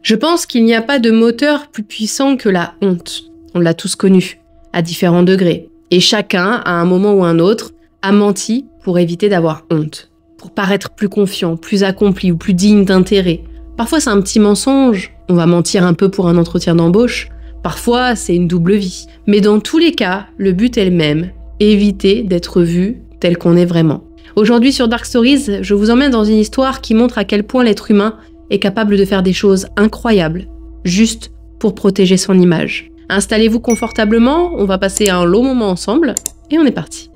Je pense qu'il n'y a pas de moteur plus puissant que la honte. On l'a tous connu, à différents degrés. Et chacun, à un moment ou un autre, a menti pour éviter d'avoir honte. Pour paraître plus confiant, plus accompli ou plus digne d'intérêt. Parfois c'est un petit mensonge, on va mentir un peu pour un entretien d'embauche. Parfois c'est une double vie. Mais dans tous les cas, le but est le même, éviter d'être vu tel qu'on est vraiment. Aujourd'hui sur Dark Stories, je vous emmène dans une histoire qui montre à quel point l'être humain est capable de faire des choses incroyables, juste pour protéger son image. Installez-vous confortablement, on va passer un long moment ensemble, et on est parti.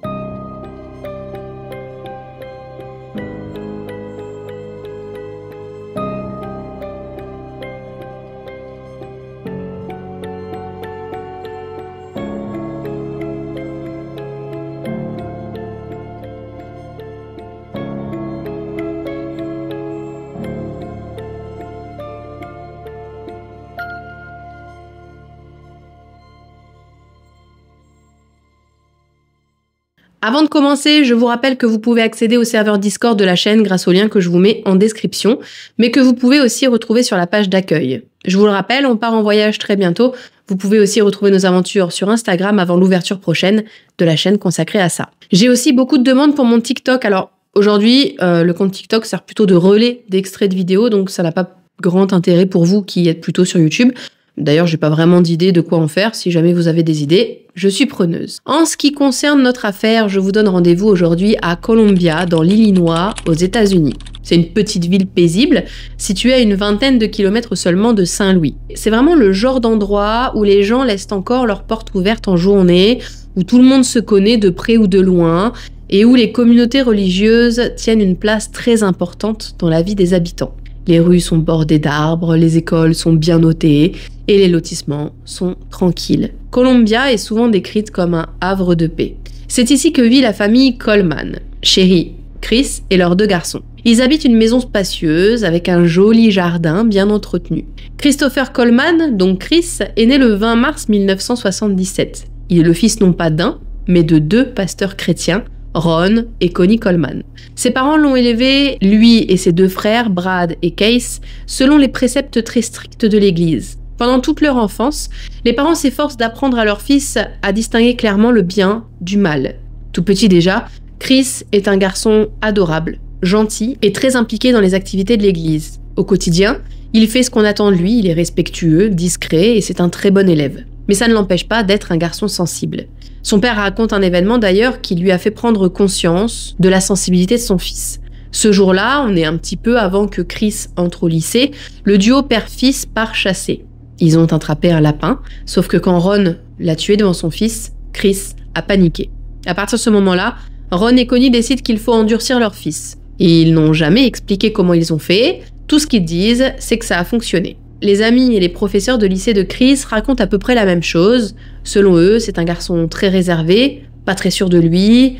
Avant de commencer, je vous rappelle que vous pouvez accéder au serveur Discord de la chaîne grâce au lien que je vous mets en description, mais que vous pouvez aussi retrouver sur la page d'accueil. Je vous le rappelle, on part en voyage très bientôt. Vous pouvez aussi retrouver nos aventures sur Instagram avant l'ouverture prochaine de la chaîne consacrée à ça. J'ai aussi beaucoup de demandes pour mon TikTok. Alors aujourd'hui, le compte TikTok sert plutôt de relais d'extraits de vidéos, donc ça n'a pas grand intérêt pour vous qui êtes plutôt sur YouTube. D'ailleurs, j'ai pas vraiment d'idée de quoi en faire. Si jamais vous avez des idées, je suis preneuse. En ce qui concerne notre affaire, je vous donne rendez-vous aujourd'hui à Columbia, dans l'Illinois, aux États-Unis. C'est une petite ville paisible, située à une vingtaine de kilomètres seulement de Saint-Louis. C'est vraiment le genre d'endroit où les gens laissent encore leurs portes ouvertes en journée, où tout le monde se connaît de près ou de loin, et où les communautés religieuses tiennent une place très importante dans la vie des habitants. Les rues sont bordées d'arbres, les écoles sont bien notées et les lotissements sont tranquilles. Columbia est souvent décrite comme un havre de paix. C'est ici que vit la famille Coleman, Sherry, Chris et leurs 2 garçons. Ils habitent une maison spacieuse avec un joli jardin bien entretenu. Christopher Coleman, donc Chris, est né le 20 mars 1977. Il est le fils non pas d'un, mais de 2 pasteurs chrétiens, Ron et Connie Coleman. Ses parents l'ont élevé, lui et ses 2 frères, Brad et Case, selon les préceptes très stricts de l'Église. Pendant toute leur enfance, les parents s'efforcent d'apprendre à leur fils à distinguer clairement le bien du mal. Tout petit déjà, Chris est un garçon adorable, gentil et très impliqué dans les activités de l'Église. Au quotidien, il fait ce qu'on attend de lui, il est respectueux, discret et c'est un très bon élève. Mais ça ne l'empêche pas d'être un garçon sensible. Son père raconte un événement d'ailleurs qui lui a fait prendre conscience de la sensibilité de son fils. Ce jour-là, on est un petit peu avant que Chris entre au lycée, le duo père-fils part chasser. Ils ont attrapé un lapin, sauf que quand Ron l'a tué devant son fils, Chris a paniqué. À partir de ce moment-là, Ron et Connie décident qu'il faut endurcir leur fils. Ils n'ont jamais expliqué comment ils ont fait, tout ce qu'ils disent, c'est que ça a fonctionné. Les amis et les professeurs de lycée de Chris racontent à peu près la même chose. Selon eux, c'est un garçon très réservé, pas très sûr de lui,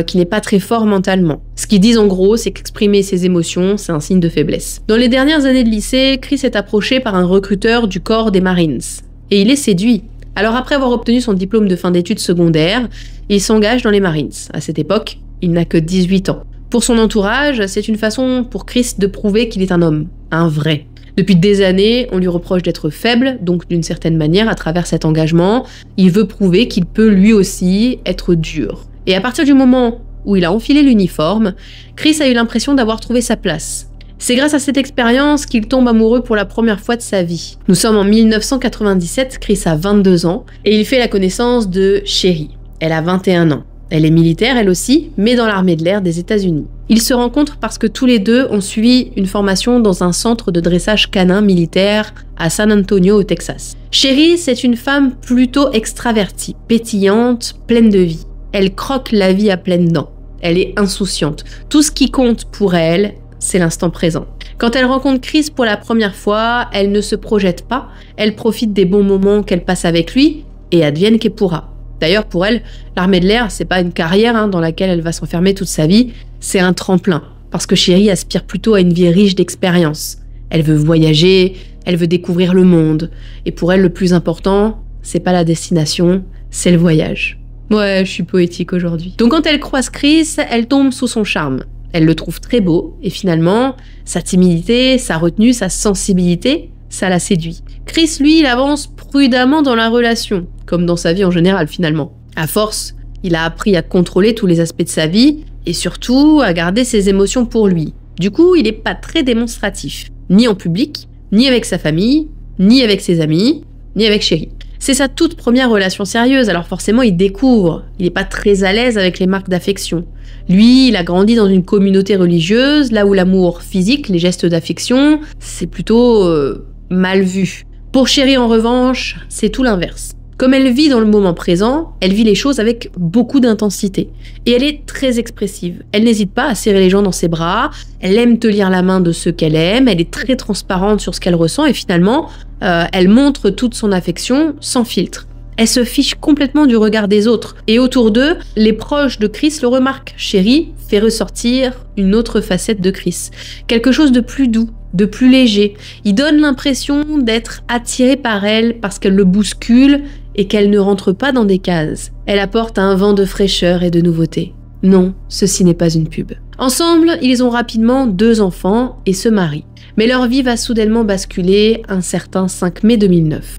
qui n'est pas très fort mentalement. Ce qu'ils disent en gros, c'est qu'exprimer ses émotions, c'est un signe de faiblesse. Dans les dernières années de lycée, Chris est approché par un recruteur du corps des Marines. Et il est séduit. Alors après avoir obtenu son diplôme de fin d'études secondaires, il s'engage dans les Marines. À cette époque, il n'a que 18 ans. Pour son entourage, c'est une façon pour Chris de prouver qu'il est un homme, un vrai. Depuis des années, on lui reproche d'être faible, donc d'une certaine manière, à travers cet engagement, il veut prouver qu'il peut lui aussi être dur. Et à partir du moment où il a enfilé l'uniforme, Chris a eu l'impression d'avoir trouvé sa place. C'est grâce à cette expérience qu'il tombe amoureux pour la première fois de sa vie. Nous sommes en 1997, Chris a 22 ans, et il fait la connaissance de Sherry. Elle a 21 ans. Elle est militaire, elle aussi, mais dans l'armée de l'air des États-Unis. Ils se rencontrent parce que tous les deux ont suivi une formation dans un centre de dressage canin militaire à San Antonio, au Texas. Sherry, c'est une femme plutôt extravertie, pétillante, pleine de vie. Elle croque la vie à pleines dents. Elle est insouciante. Tout ce qui compte pour elle, c'est l'instant présent. Quand elle rencontre Chris pour la première fois, elle ne se projette pas, elle profite des bons moments qu'elle passe avec lui et advienne que pourra. D'ailleurs, pour elle, l'armée de l'air, c'est pas une carrière dans laquelle elle va s'enfermer toute sa vie, c'est un tremplin. Parce que Sherry aspire plutôt à une vie riche d'expériences. Elle veut voyager, elle veut découvrir le monde. Et pour elle, le plus important, c'est pas la destination, c'est le voyage. Ouais, je suis poétique aujourd'hui. Donc quand elle croise Chris, elle tombe sous son charme. Elle le trouve très beau, et finalement, sa timidité, sa retenue, sa sensibilité, ça la séduit. Chris, lui, il avance prudemment dans la relation, comme dans sa vie en général finalement. À force, il a appris à contrôler tous les aspects de sa vie et surtout à garder ses émotions pour lui. Du coup, il n'est pas très démonstratif, ni en public, ni avec sa famille, ni avec ses amis, ni avec Sherry. C'est sa toute première relation sérieuse, alors forcément il découvre, il n'est pas très à l'aise avec les marques d'affection. Lui, il a grandi dans une communauté religieuse, là où l'amour physique, les gestes d'affection, c'est plutôt mal vu. Pour Sherry en revanche, c'est tout l'inverse. Comme elle vit dans le moment présent, elle vit les choses avec beaucoup d'intensité. Et elle est très expressive. Elle n'hésite pas à serrer les gens dans ses bras, elle aime te lire la main de ceux qu'elle aime, elle est très transparente sur ce qu'elle ressent et finalement, elle montre toute son affection sans filtre. Elle se fiche complètement du regard des autres. Et autour d'eux, les proches de Chris le remarquent. Sherry fait ressortir une autre facette de Chris. Quelque chose de plus doux, de plus léger. Il donne l'impression d'être attiré par elle parce qu'elle le bouscule et qu'elle ne rentre pas dans des cases. Elle apporte un vent de fraîcheur et de nouveauté. Non, ceci n'est pas une pub. Ensemble, ils ont rapidement 2 enfants et se marient. Mais leur vie va soudainement basculer un certain 5 mai 2009.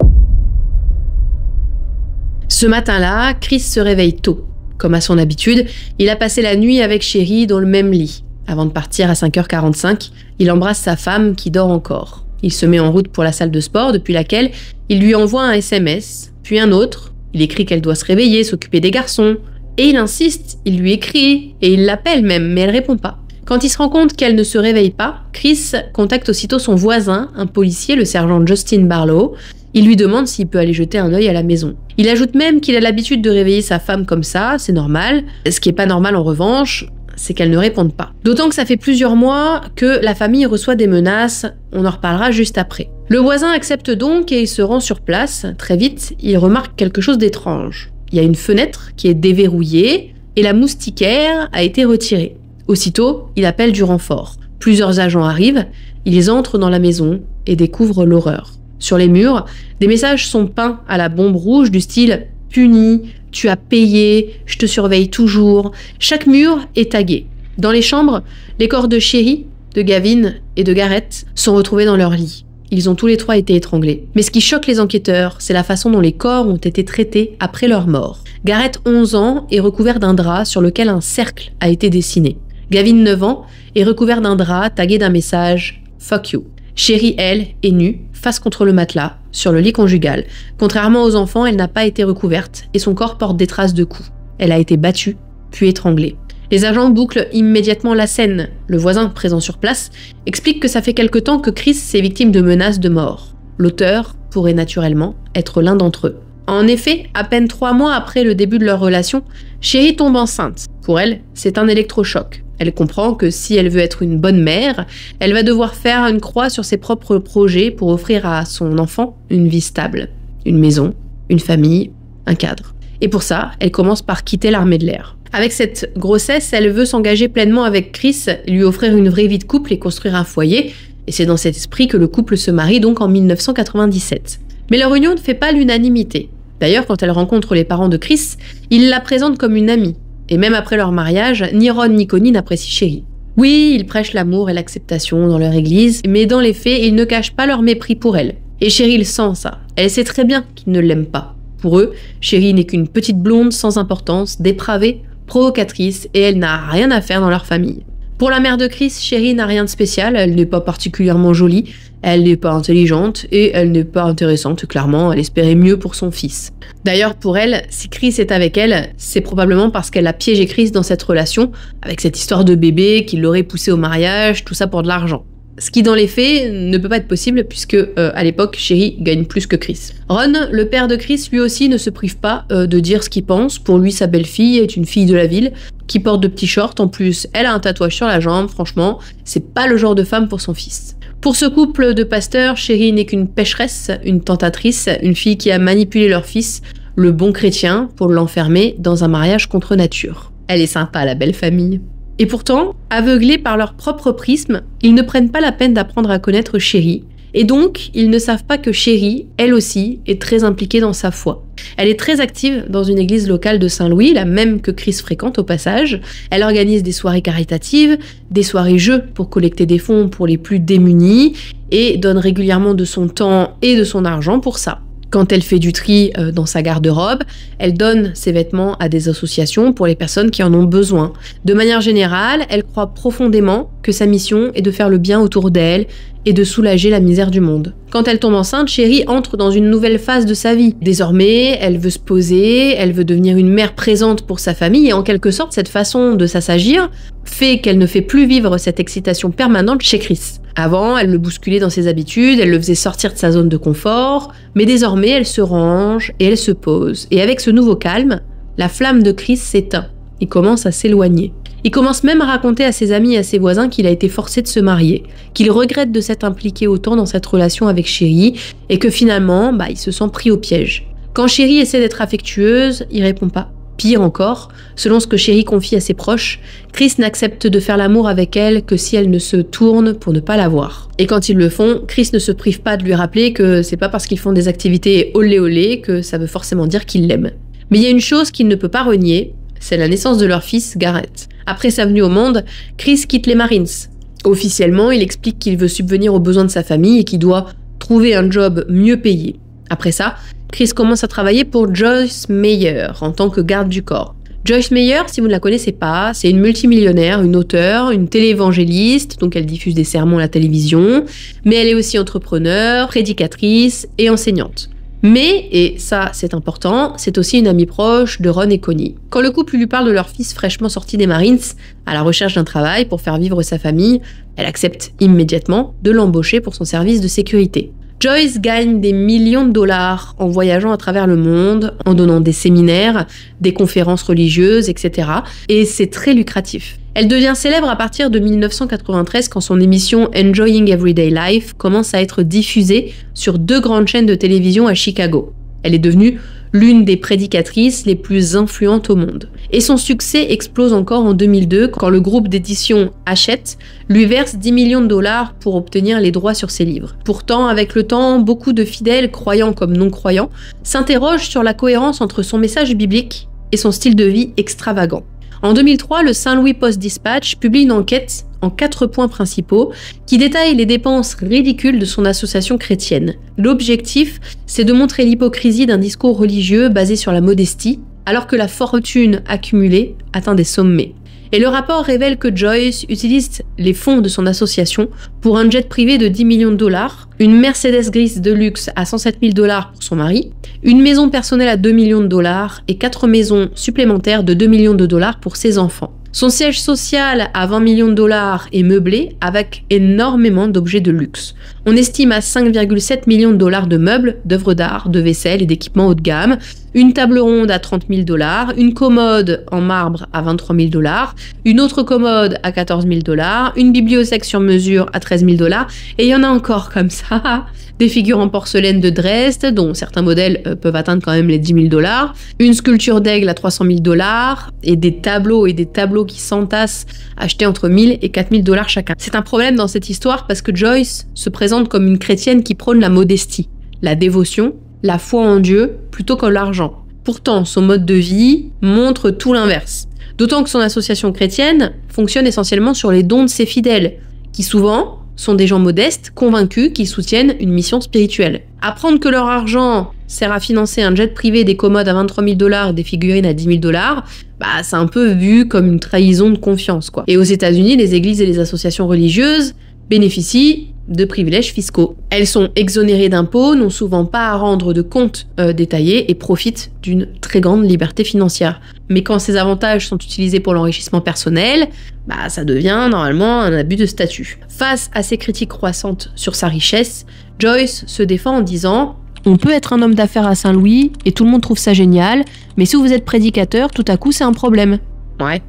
Ce matin-là, Chris se réveille tôt. Comme à son habitude, il a passé la nuit avec Sherry dans le même lit. Avant de partir à 5h45, il embrasse sa femme qui dort encore. Il se met en route pour la salle de sport depuis laquelle il lui envoie un SMS, puis un autre. Il écrit qu'elle doit se réveiller, s'occuper des garçons. Et il insiste, il lui écrit, et il l'appelle même, mais elle répond pas. Quand il se rend compte qu'elle ne se réveille pas, Chris contacte aussitôt son voisin, un policier, le sergent Justin Barlow. Il lui demande s'il peut aller jeter un œil à la maison. Il ajoute même qu'il a l'habitude de réveiller sa femme comme ça, c'est normal. Ce qui est pas normal en revanche, c'est qu'elle ne réponde pas. D'autant que ça fait plusieurs mois que la famille reçoit des menaces, on en reparlera juste après. Le voisin accepte donc et il se rend sur place. Très vite, il remarque quelque chose d'étrange. Il y a une fenêtre qui est déverrouillée et la moustiquaire a été retirée. Aussitôt, il appelle du renfort. Plusieurs agents arrivent, ils entrent dans la maison et découvrent l'horreur. Sur les murs, des messages sont peints à la bombe rouge du style « Puni »,« Tu as payé »,« Je te surveille toujours ». Chaque mur est tagué. Dans les chambres, les corps de Sherry, de Gavin et de Garrett sont retrouvés dans leur lit. Ils ont tous les 3 été étranglés. Mais ce qui choque les enquêteurs, c'est la façon dont les corps ont été traités après leur mort. Garrett, 11 ans, est recouvert d'un drap sur lequel un cercle a été dessiné. Gavin, 9 ans, est recouvert d'un drap tagué d'un message « Fuck you ». Sherry, elle, est nue, face contre le matelas, sur le lit conjugal. Contrairement aux enfants, elle n'a pas été recouverte et son corps porte des traces de coups. Elle a été battue, puis étranglée. Les agents bouclent immédiatement la scène. Le voisin, présent sur place, explique que ça fait quelque temps que Chris est victime de menaces de mort. L'auteur pourrait naturellement être l'un d'entre eux. En effet, à peine 3 mois après le début de leur relation, Sherry tombe enceinte. Pour elle, c'est un électrochoc. Elle comprend que si elle veut être une bonne mère, elle va devoir faire une croix sur ses propres projets pour offrir à son enfant une vie stable, une maison, une famille, un cadre. Et pour ça, elle commence par quitter l'armée de l'air. Avec cette grossesse, elle veut s'engager pleinement avec Chris, lui offrir une vraie vie de couple et construire un foyer. Et c'est dans cet esprit que le couple se marie donc en 1997. Mais leur union ne fait pas l'unanimité. D'ailleurs, quand elle rencontre les parents de Chris, ils la présentent comme une amie. Et même après leur mariage, ni Ron ni Connie n'apprécient Sherry. Oui, ils prêchent l'amour et l'acceptation dans leur église, mais dans les faits, ils ne cachent pas leur mépris pour elle. Et Sherry le sent ça. Elle sait très bien qu'ils ne l'aiment pas. Pour eux, Sherry n'est qu'une petite blonde sans importance, dépravée, provocatrice, et elle n'a rien à faire dans leur famille. Pour la mère de Chris, Sherry n'a rien de spécial, elle n'est pas particulièrement jolie, elle n'est pas intelligente et elle n'est pas intéressante, clairement, elle espérait mieux pour son fils. D'ailleurs, pour elle, si Chris est avec elle, c'est probablement parce qu'elle a piégé Chris dans cette relation, avec cette histoire de bébé qui l'aurait poussé au mariage, tout ça pour de l'argent. Ce qui, dans les faits, ne peut pas être possible puisque, à l'époque, Sherry gagne plus que Chris. Ron, le père de Chris, lui aussi ne se prive pas de dire ce qu'il pense. Pour lui, sa belle-fille est une fille de la ville qui porte de petits shorts. En plus, elle a un tatouage sur la jambe. Franchement, c'est pas le genre de femme pour son fils. Pour ce couple de pasteurs, Sherry n'est qu'une pécheresse, une tentatrice, une fille qui a manipulé leur fils, le bon chrétien, pour l'enfermer dans un mariage contre nature. Elle est sympa, la belle famille. Et pourtant, aveuglés par leur propre prisme, ils ne prennent pas la peine d'apprendre à connaître Sherry Et donc, ils ne savent pas que Sherry, elle aussi, est très impliquée dans sa foi. Elle est très active dans une église locale de Saint-Louis, la même que Chris fréquente au passage. Elle organise des soirées caritatives, des soirées jeux pour collecter des fonds pour les plus démunis et donne régulièrement de son temps et de son argent pour ça. Quand elle fait du tri dans sa garde-robe, elle donne ses vêtements à des associations pour les personnes qui en ont besoin. De manière générale, elle croit profondément que sa mission est de faire le bien autour d'elle et de soulager la misère du monde. Quand elle tombe enceinte, Sherry entre dans une nouvelle phase de sa vie. Désormais, elle veut se poser, elle veut devenir une mère présente pour sa famille et en quelque sorte, cette façon de s'assagir fait qu'elle ne fait plus vivre cette excitation permanente chez Chris. Avant, elle le bousculait dans ses habitudes, elle le faisait sortir de sa zone de confort, mais désormais, elle se range et elle se pose. Et avec ce nouveau calme, la flamme de Chris s'éteint. Il commence à s'éloigner. Il commence même à raconter à ses amis et à ses voisins qu'il a été forcé de se marier, qu'il regrette de s'être impliqué autant dans cette relation avec Sherry et que finalement, il se sent pris au piège. Quand Sherry essaie d'être affectueuse, il répond pas. Pire encore, selon ce que Sherry confie à ses proches, Chris n'accepte de faire l'amour avec elle que si elle ne se tourne pour ne pas la voir. Et quand ils le font, Chris ne se prive pas de lui rappeler que c'est pas parce qu'ils font des activités olé olé que ça veut forcément dire qu'il l'aime. Mais il y a une chose qu'il ne peut pas renier, c'est la naissance de leur fils Garrett. Après sa venue au monde, Chris quitte les Marines. Officiellement, il explique qu'il veut subvenir aux besoins de sa famille et qu'il doit trouver un job mieux payé. Après ça, Chris commence à travailler pour Joyce Meyer en tant que garde du corps. Joyce Meyer, si vous ne la connaissez pas, c'est une multimillionnaire, une auteure, une téléévangéliste, donc elle diffuse des sermons à la télévision, mais elle est aussi entrepreneure, prédicatrice et enseignante. Mais, et ça c'est important, c'est aussi une amie proche de Ron et Connie. Quand le couple lui parle de leur fils fraîchement sorti des Marines, à la recherche d'un travail pour faire vivre sa famille, elle accepte immédiatement de l'embaucher pour son service de sécurité. Joyce gagne des millions de dollars en voyageant à travers le monde, en donnant des séminaires, des conférences religieuses, etc. Et c'est très lucratif. Elle devient célèbre à partir de 1993 quand son émission Enjoying Everyday Life commence à être diffusée sur 2 grandes chaînes de télévision à Chicago. Elle est devenue l'une des prédicatrices les plus influentes au monde. Et son succès explose encore en 2002 quand le groupe d'édition Hachette lui verse 10 millions de dollars pour obtenir les droits sur ses livres. Pourtant, avec le temps, beaucoup de fidèles, croyants comme non-croyants, s'interrogent sur la cohérence entre son message biblique et son style de vie extravagant. En 2003, le St. Louis Post-Dispatch publie une enquête en 4 points principaux qui détaille les dépenses ridicules de son association chrétienne. L'objectif, c'est de montrer l'hypocrisie d'un discours religieux basé sur la modestie, alors que la fortune accumulée atteint des sommets. Et le rapport révèle que Joyce utilise les fonds de son association pour un jet privé de 10 millions de dollars, une Mercedes grise de luxe à 107 000 dollars pour son mari, une maison personnelle à 2 millions de dollars et 4 maisons supplémentaires de 2 millions de dollars pour ses enfants. Son siège social à 20 millions de dollars est meublé avec énormément d'objets de luxe. On estime à 5,7 millions de dollars de meubles, d'œuvres d'art, de vaisselle et d'équipements haut de gamme, une table ronde à 30 000 dollars, une commode en marbre à 23 000 dollars, une autre commode à 14 000 dollars, une bibliothèque sur mesure à 13 000 dollars, et il y en a encore comme ça. Des figures en porcelaine de Dresde, dont certains modèles peuvent atteindre quand même les 10 000 dollars, une sculpture d'aigle à 300 000 dollars, et des tableaux qui s'entassent, achetés entre 1 000 et 4 000 dollars chacun. C'est un problème dans cette histoire parce que Joyce se présente comme une chrétienne qui prône la modestie, la dévotion, la foi en Dieu, plutôt que l'argent. Pourtant, son mode de vie montre tout l'inverse. D'autant que son association chrétienne fonctionne essentiellement sur les dons de ses fidèles, qui souvent sont des gens modestes, convaincus qu'ils soutiennent une mission spirituelle. Apprendre que leur argent sert à financer un jet privé, des commodes à 23 000 dollars, des figurines à 10 000 dollars, c'est un peu vu comme une trahison de confiance, quoi. Et aux États-Unis, les églises et les associations religieuses bénéficient de privilèges fiscaux. Elles sont exonérées d'impôts, n'ont souvent pas à rendre de comptes détaillés et profitent d'une très grande liberté financière. Mais quand ces avantages sont utilisés pour l'enrichissement personnel, ça devient normalement un abus de statut. Face à ces critiques croissantes sur sa richesse, Joyce se défend en disant « On peut être un homme d'affaires à Saint-Louis et tout le monde trouve ça génial, mais si vous êtes prédicateur, tout à coup c'est un problème. » Ouais.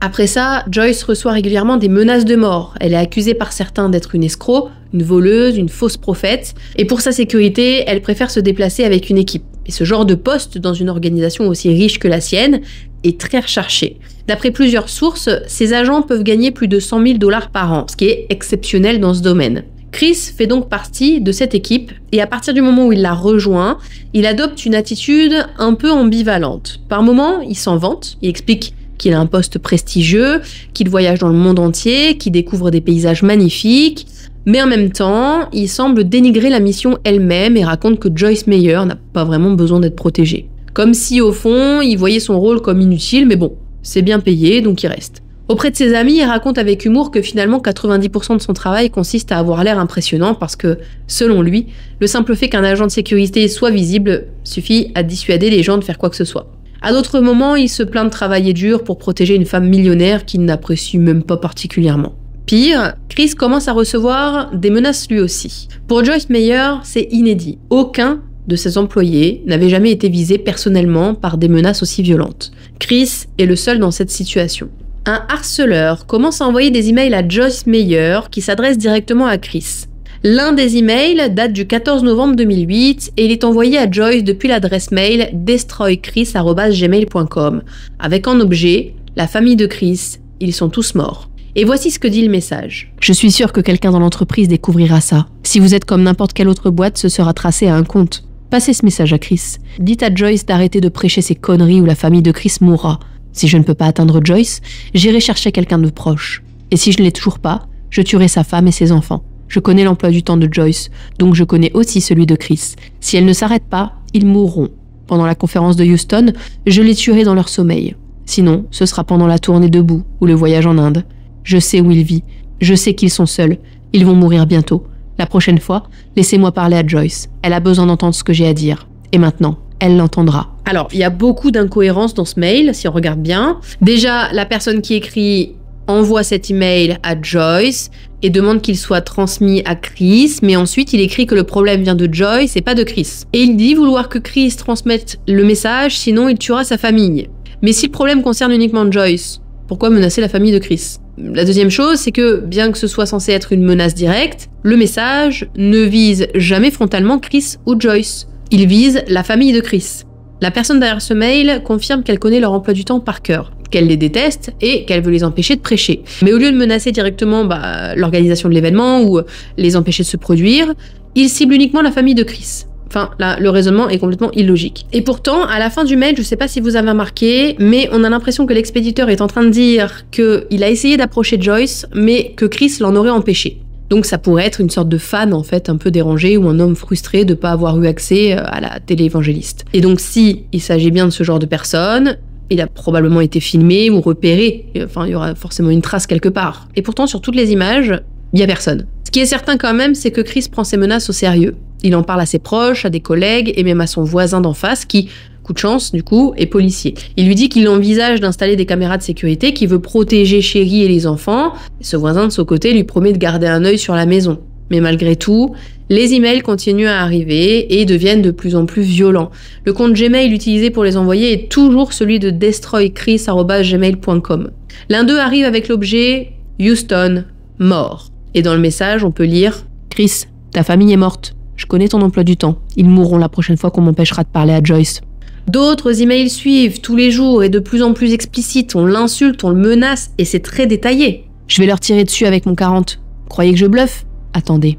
Après ça, Joyce reçoit régulièrement des menaces de mort. Elle est accusée par certains d'être une escroc, une voleuse, une fausse prophète. Et pour sa sécurité, elle préfère se déplacer avec une équipe. Et ce genre de poste dans une organisation aussi riche que la sienne est très recherché. D'après plusieurs sources, ses agents peuvent gagner plus de 100 000 dollars par an, ce qui est exceptionnel dans ce domaine. Chris fait donc partie de cette équipe et à partir du moment où il la rejoint, il adopte une attitude un peu ambivalente. Par moments, il s'en vante, il explique qu'il a un poste prestigieux, qu'il voyage dans le monde entier, qu'il découvre des paysages magnifiques, mais en même temps, il semble dénigrer la mission elle-même et raconte que Joyce Meyer n'a pas vraiment besoin d'être protégée. Comme si au fond, il voyait son rôle comme inutile, mais bon, c'est bien payé, donc il reste. Auprès de ses amis, il raconte avec humour que finalement 90% de son travail consiste à avoir l'air impressionnant parce que, selon lui, le simple fait qu'un agent de sécurité soit visible suffit à dissuader les gens de faire quoi que ce soit. À d'autres moments, il se plaint de travailler dur pour protéger une femme millionnaire qu'il n'apprécie même pas particulièrement. Pire, Chris commence à recevoir des menaces lui aussi. Pour Joyce Meyer, c'est inédit. Aucun de ses employés n'avait jamais été visé personnellement par des menaces aussi violentes. Chris est le seul dans cette situation. Un harceleur commence à envoyer des emails à Joyce Meyer qui s'adresse directement à Chris. L'un des emails date du 14 novembre 2008 et il est envoyé à Joyce depuis l'adresse mail destroychris@gmail.com avec en objet « La famille de Chris, ils sont tous morts ». Et voici ce que dit le message. « Je suis sûr que quelqu'un dans l'entreprise découvrira ça. Si vous êtes comme n'importe quelle autre boîte, ce sera tracé à un compte. Passez ce message à Chris. Dites à Joyce d'arrêter de prêcher ces conneries ou la famille de Chris mourra. Si je ne peux pas atteindre Joyce, j'irai chercher quelqu'un de proche. Et si je ne l'ai toujours pas, je tuerai sa femme et ses enfants. Je connais l'emploi du temps de Joyce, donc je connais aussi celui de Chris. Si elle ne s'arrête pas, ils mourront. Pendant la conférence de Houston, je les tuerai dans leur sommeil. Sinon, ce sera pendant la tournée debout ou le voyage en Inde. Je sais où il vit. Je sais qu'ils sont seuls. Ils vont mourir bientôt. La prochaine fois, laissez-moi parler à Joyce. Elle a besoin d'entendre ce que j'ai à dire. Et maintenant, elle l'entendra. » Alors, il y a beaucoup d'incohérences dans ce mail, si on regarde bien. Déjà, la personne qui écrit envoie cet email à Joyce et demande qu'il soit transmis à Chris, mais ensuite il écrit que le problème vient de Joyce et pas de Chris. Et il dit vouloir que Chris transmette le message, sinon il tuera sa famille. Mais si le problème concerne uniquement Joyce, pourquoi menacer la famille de Chris ? La deuxième chose, c'est que, bien que ce soit censé être une menace directe, le message ne vise jamais frontalement Chris ou Joyce. Il vise la famille de Chris. La personne derrière ce mail confirme qu'elle connaît leur emploi du temps par cœur, qu'elle les déteste et qu'elle veut les empêcher de prêcher. Mais au lieu de menacer directement l'organisation de l'événement ou les empêcher de se produire, il cible uniquement la famille de Chris. Enfin, là, le raisonnement est complètement illogique. Et pourtant, à la fin du mail, je sais pas si vous avez remarqué, mais on a l'impression que l'expéditeur est en train de dire qu'il a essayé d'approcher Joyce, mais que Chris l'en aurait empêché. Donc ça pourrait être une sorte de fan en fait un peu dérangé ou un homme frustré de ne pas avoir eu accès à la télé-évangéliste. Et donc si il s'agit bien de ce genre de personne, il a probablement été filmé ou repéré. Enfin, il y aura forcément une trace quelque part. Et pourtant sur toutes les images, il n'y a personne. Ce qui est certain quand même, c'est que Chris prend ses menaces au sérieux. Il en parle à ses proches, à des collègues et même à son voisin d'en face qui, coup de chance du coup, est policier. Il lui dit qu'il envisage d'installer des caméras de sécurité, qu'il veut protéger Chérie et les enfants. Et ce voisin de son côté lui promet de garder un œil sur la maison. Mais malgré tout, les emails continuent à arriver et deviennent de plus en plus violents. Le compte Gmail utilisé pour les envoyer est toujours celui de destroychris@gmail.com. L'un d'eux arrive avec l'objet « Houston, mort ». Et dans le message, on peut lire « Chris, ta famille est morte. Je connais ton emploi du temps. Ils mourront la prochaine fois qu'on m'empêchera de parler à Joyce. » D'autres emails suivent tous les jours et de plus en plus explicites. On l'insulte, on le menace et c'est très détaillé. « Je vais leur tirer dessus avec mon 40. Croyez que je bluffe ? Attendez. »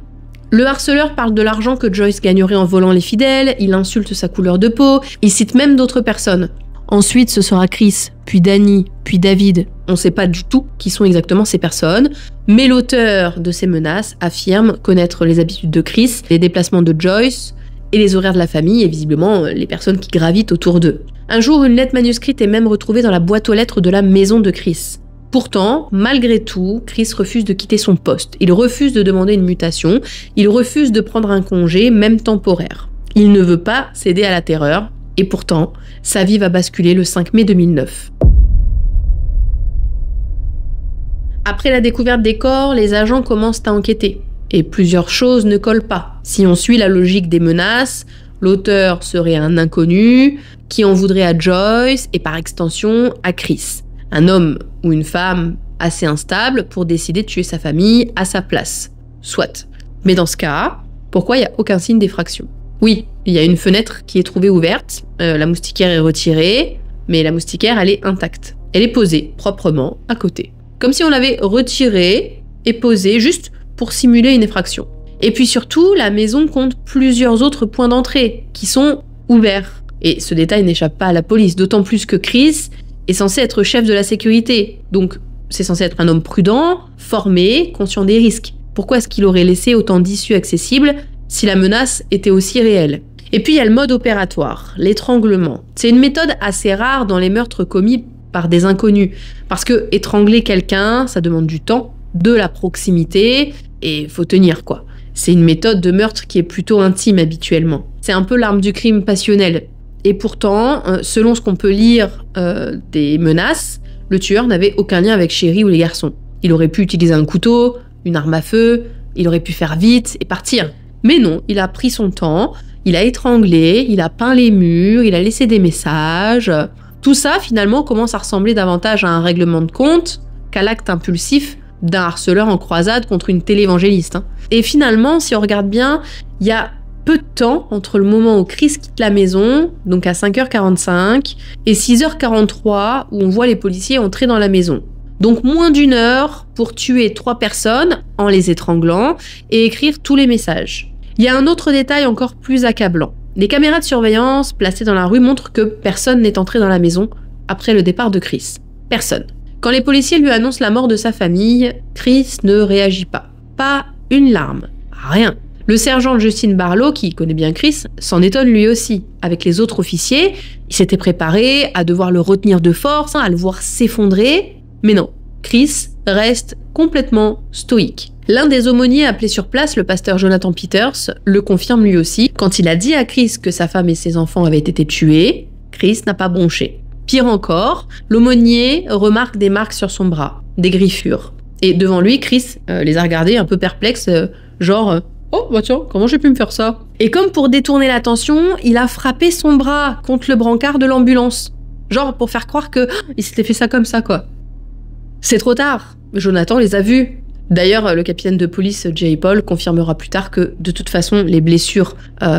Le harceleur parle de l'argent que Joyce gagnerait en volant les fidèles, il insulte sa couleur de peau, il cite même d'autres personnes. Ensuite, ce sera Chris, puis Danny, puis David. On ne sait pas du tout qui sont exactement ces personnes, mais l'auteur de ces menaces affirme connaître les habitudes de Chris, les déplacements de Joyce et les horaires de la famille et visiblement les personnes qui gravitent autour d'eux. Un jour, une lettre manuscrite est même retrouvée dans la boîte aux lettres de la maison de Chris. Pourtant, malgré tout, Chris refuse de quitter son poste. Il refuse de demander une mutation, il refuse de prendre un congé, même temporaire. Il ne veut pas céder à la terreur, et pourtant, sa vie va basculer le 5 mai 2009. Après la découverte des corps, les agents commencent à enquêter. Et plusieurs choses ne collent pas. Si on suit la logique des menaces, l'auteur serait un inconnu qui en voudrait à Joyce et par extension à Chris. Un homme ou une femme assez instable pour décider de tuer sa famille à sa place. Soit. Mais dans ce cas, pourquoi il n'y a aucun signe d'effraction ? Oui, il y a une fenêtre qui est trouvée ouverte, la moustiquaire est retirée, mais la moustiquaire, elle est intacte. Elle est posée proprement à côté. Comme si on l'avait retirée et posée juste pour simuler une effraction. Et puis surtout, la maison compte plusieurs autres points d'entrée qui sont ouverts. Et ce détail n'échappe pas à la police, d'autant plus que Chris est censé être chef de la sécurité. Donc c'est censé être un homme prudent, formé, conscient des risques. Pourquoi est-ce qu'il aurait laissé autant d'issues accessibles si la menace était aussi réelle? Et puis il y a le mode opératoire, l'étranglement. C'est une méthode assez rare dans les meurtres commis par des inconnus. Parce que étrangler quelqu'un, ça demande du temps, de la proximité, et faut tenir quoi. C'est une méthode de meurtre qui est plutôt intime habituellement. C'est un peu l'arme du crime passionnel. Et pourtant, selon ce qu'on peut lire des menaces, le tueur n'avait aucun lien avec Sherry ou les garçons. Il aurait pu utiliser un couteau, une arme à feu, il aurait pu faire vite et partir. Mais non, il a pris son temps, il a étranglé, il a peint les murs, il a laissé des messages. Tout ça, finalement, commence à ressembler davantage à un règlement de compte qu'à l'acte impulsif d'un harceleur en croisade contre une télévangéliste. Et finalement, si on regarde bien, il y a peu de temps entre le moment où Chris quitte la maison, donc à 5h45, et 6h43 où on voit les policiers entrer dans la maison. Donc moins d'1 heure pour tuer 3 personnes en les étranglant et écrire tous les messages. Il y a un autre détail encore plus accablant. Les caméras de surveillance placées dans la rue montrent que personne n'est entré dans la maison après le départ de Chris. Personne. Quand les policiers lui annoncent la mort de sa famille, Chris ne réagit pas. Pas une larme. Rien. Le sergent Justin Barlow, qui connaît bien Chris, s'en étonne lui aussi. Avec les autres officiers, il s'était préparé à devoir le retenir de force, à le voir s'effondrer. Mais non, Chris reste complètement stoïque. L'un des aumôniers appelé sur place, le pasteur Jonathan Peters, le confirme lui aussi. Quand il a dit à Chris que sa femme et ses enfants avaient été tués, Chris n'a pas bronché. Pire encore, l'aumônier remarque des marques sur son bras, des griffures. Et devant lui, Chris les a regardés un peu perplexes, genre « Oh, bah tiens, comment j'ai pu me faire ça ?» Et comme pour détourner l'attention, il a frappé son bras contre le brancard de l'ambulance. Genre pour faire croire qu'il s'était fait ça comme ça, quoi. C'est trop tard, Jonathan les a vus. D'ailleurs, le capitaine de police Jay Paul confirmera plus tard que, de toute façon, les blessures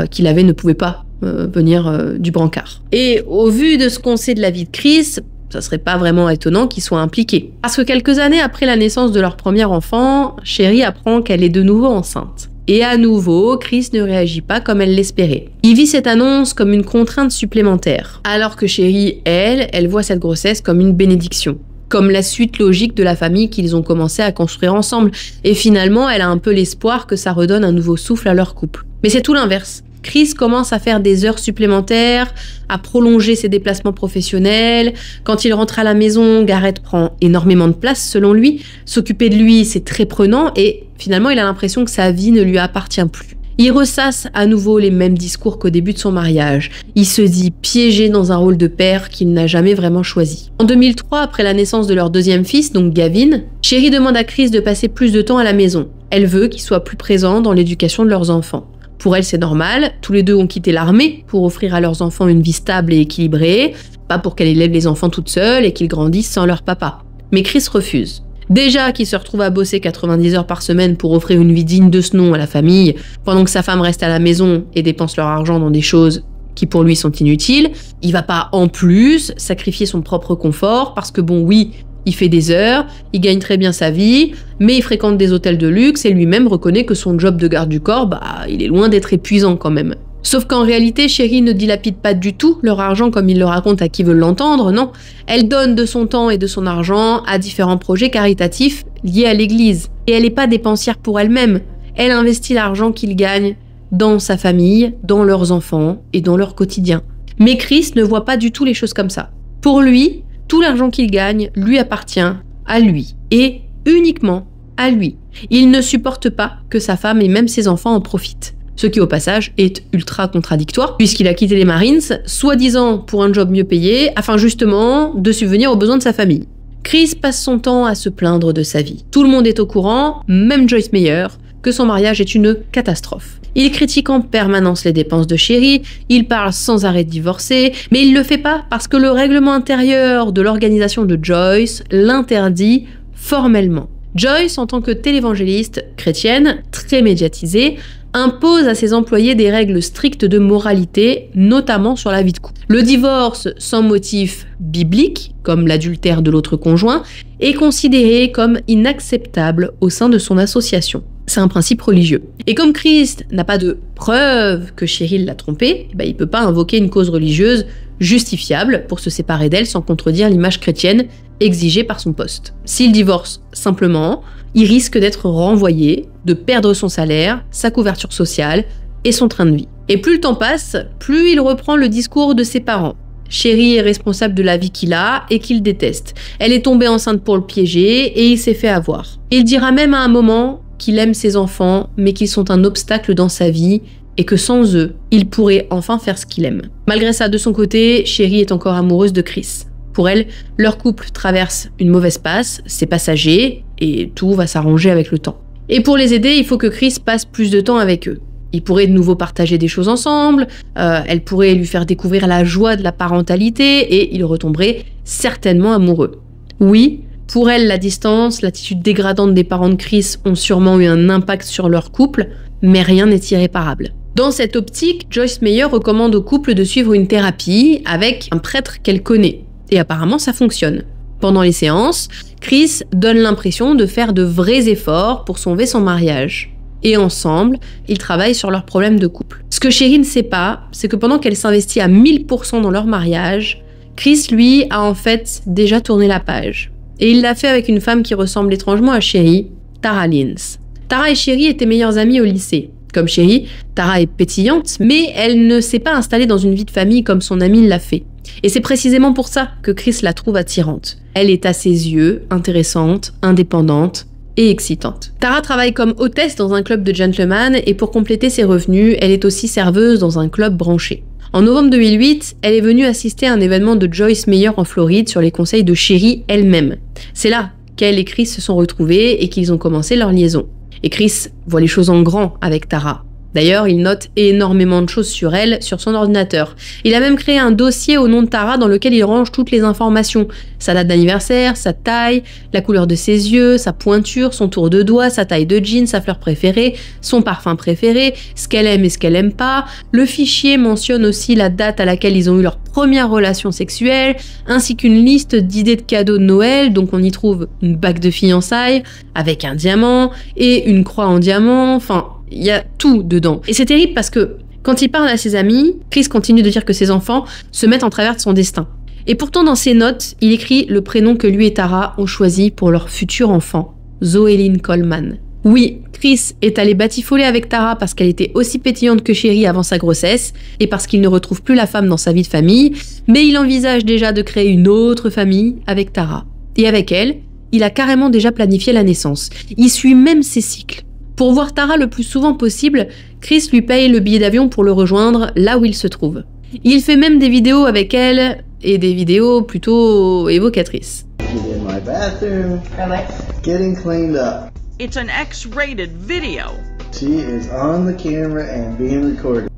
qu'il avait ne pouvaient pas venir du brancard. Et au vu de ce qu'on sait de la vie de Chris, ça serait pas vraiment étonnant qu'il soit impliqué. Parce que quelques années après la naissance de leur premier enfant, Sherry apprend qu'elle est de nouveau enceinte. Et à nouveau, Chris ne réagit pas comme elle l'espérait. Il vit cette annonce comme une contrainte supplémentaire, alors que Sherry, elle voit cette grossesse comme une bénédiction, comme la suite logique de la famille qu'ils ont commencé à construire ensemble. Et finalement, elle a un peu l'espoir que ça redonne un nouveau souffle à leur couple. Mais c'est tout l'inverse. Chris commence à faire des heures supplémentaires, à prolonger ses déplacements professionnels. Quand il rentre à la maison, Garrett prend énormément de place selon lui. S'occuper de lui, c'est très prenant et finalement, il a l'impression que sa vie ne lui appartient plus. Il ressasse à nouveau les mêmes discours qu'au début de son mariage. Il se dit piégé dans un rôle de père qu'il n'a jamais vraiment choisi. En 2003, après la naissance de leur deuxième fils, donc Gavin, Sherry demande à Chris de passer plus de temps à la maison. Elle veut qu'il soit plus présent dans l'éducation de leurs enfants. Pour elle, c'est normal, tous les deux ont quitté l'armée pour offrir à leurs enfants une vie stable et équilibrée, pas pour qu'elle élève les enfants toute seule et qu'ils grandissent sans leur papa. Mais Chris refuse. Déjà qu'il se retrouve à bosser 90 heures par semaine pour offrir une vie digne de ce nom à la famille, pendant que sa femme reste à la maison et dépense leur argent dans des choses qui pour lui sont inutiles, il va pas en plus sacrifier son propre confort parce que bon oui, il fait des heures, il gagne très bien sa vie, mais il fréquente des hôtels de luxe et lui-même reconnaît que son job de garde du corps, il est loin d'être épuisant quand même. Sauf qu'en réalité, Sherry ne dilapide pas du tout leur argent comme il le raconte à qui veut l'entendre, non. Elle donne de son temps et de son argent à différents projets caritatifs liés à l'église. Et elle n'est pas dépensière pour elle-même. Elle investit l'argent qu'il gagne dans sa famille, dans leurs enfants et dans leur quotidien. Mais Chris ne voit pas du tout les choses comme ça. Pour lui, tout l'argent qu'il gagne lui appartient à lui, et uniquement à lui. Il ne supporte pas que sa femme et même ses enfants en profitent. Ce qui au passage est ultra contradictoire, puisqu'il a quitté les Marines, soi-disant pour un job mieux payé, afin justement de subvenir aux besoins de sa famille. Chris passe son temps à se plaindre de sa vie. Tout le monde est au courant, même Joyce Meyer, que son mariage est une catastrophe. Il critique en permanence les dépenses de Sherry, il parle sans arrêt de divorcer, mais il le fait pas parce que le règlement intérieur de l'organisation de Joyce l'interdit formellement. Joyce, en tant que télévangéliste chrétienne, très médiatisée, impose à ses employés des règles strictes de moralité, notamment sur la vie de couple. Le divorce sans motif biblique, comme l'adultère de l'autre conjoint, est considéré comme inacceptable au sein de son association. C'est un principe religieux. Et comme Chris n'a pas de preuve que Cheryl l'a trompé, il peut pas invoquer une cause religieuse justifiable pour se séparer d'elle sans contredire l'image chrétienne exigée par son poste. S'il divorce simplement, il risque d'être renvoyé, de perdre son salaire, sa couverture sociale et son train de vie. Et plus le temps passe, plus il reprend le discours de ses parents. Sherry est responsable de la vie qu'il a et qu'il déteste. Elle est tombée enceinte pour le piéger et il s'est fait avoir. Il dira même à un moment qu'il aime ses enfants, mais qu'ils sont un obstacle dans sa vie et que sans eux, il pourrait enfin faire ce qu'il aime. Malgré ça, de son côté, Sherry est encore amoureuse de Chris. Pour elle, leur couple traverse une mauvaise passe, c'est passager et tout va s'arranger avec le temps. Et pour les aider, il faut que Chris passe plus de temps avec eux. Ils pourraient de nouveau partager des choses ensemble, elle pourrait lui faire découvrir la joie de la parentalité et ils retomberaient certainement amoureux. Oui, pour elle, la distance, l'attitude dégradante des parents de Chris ont sûrement eu un impact sur leur couple, mais rien n'est irréparable. Dans cette optique, Joyce Meyer recommande au couple de suivre une thérapie avec un prêtre qu'elle connaît. Et apparemment, ça fonctionne. Pendant les séances, Chris donne l'impression de faire de vrais efforts pour sauver son mariage. Et ensemble, ils travaillent sur leurs problèmes de couple. Ce que Sherry ne sait pas, c'est que pendant qu'elle s'investit à 1000% dans leur mariage, Chris, lui, a en fait déjà tourné la page. Et il l'a fait avec une femme qui ressemble étrangement à Sherry, Tara Lynns. Tara et Sherry étaient meilleures amies au lycée. Comme Sherry, Tara est pétillante, mais elle ne s'est pas installée dans une vie de famille comme son amie l'a fait. Et c'est précisément pour ça que Chris la trouve attirante. Elle est à ses yeux intéressante, indépendante et excitante. Tara travaille comme hôtesse dans un club de gentlemen et pour compléter ses revenus, elle est aussi serveuse dans un club branché. En novembre 2008, elle est venue assister à un événement de Joyce Meyer en Floride sur les conseils de Sherry elle-même. C'est là qu'elle et Chris se sont retrouvés et qu'ils ont commencé leur liaison. Et Chris voit les choses en grand avec Tara. D'ailleurs, il note énormément de choses sur elle sur son ordinateur. Il a même créé un dossier au nom de Tara dans lequel il range toutes les informations. Sa date d'anniversaire, sa taille, la couleur de ses yeux, sa pointure, son tour de doigt, sa taille de jean, sa fleur préférée, son parfum préféré, ce qu'elle aime et ce qu'elle aime pas. Le fichier mentionne aussi la date à laquelle ils ont eu leur première relation sexuelle, ainsi qu'une liste d'idées de cadeaux de Noël, donc on y trouve une bague de fiançailles avec un diamant et une croix en diamant, enfin... il y a tout dedans. Et c'est terrible parce que quand il parle à ses amis, Chris continue de dire que ses enfants se mettent en travers de son destin. Et pourtant dans ses notes, il écrit le prénom que lui et Tara ont choisi pour leur futur enfant, Zoéline Coleman. Oui, Chris est allé batifoler avec Tara parce qu'elle était aussi pétillante que Sherry avant sa grossesse et parce qu'il ne retrouve plus la femme dans sa vie de famille, mais il envisage déjà de créer une autre famille avec Tara. Et avec elle, il a carrément déjà planifié la naissance. Il suit même ses cycles. Pour voir Tara le plus souvent possible, Chris lui paye le billet d'avion pour le rejoindre là où il se trouve. Il fait même des vidéos avec elle, et des vidéos plutôt évocatrices.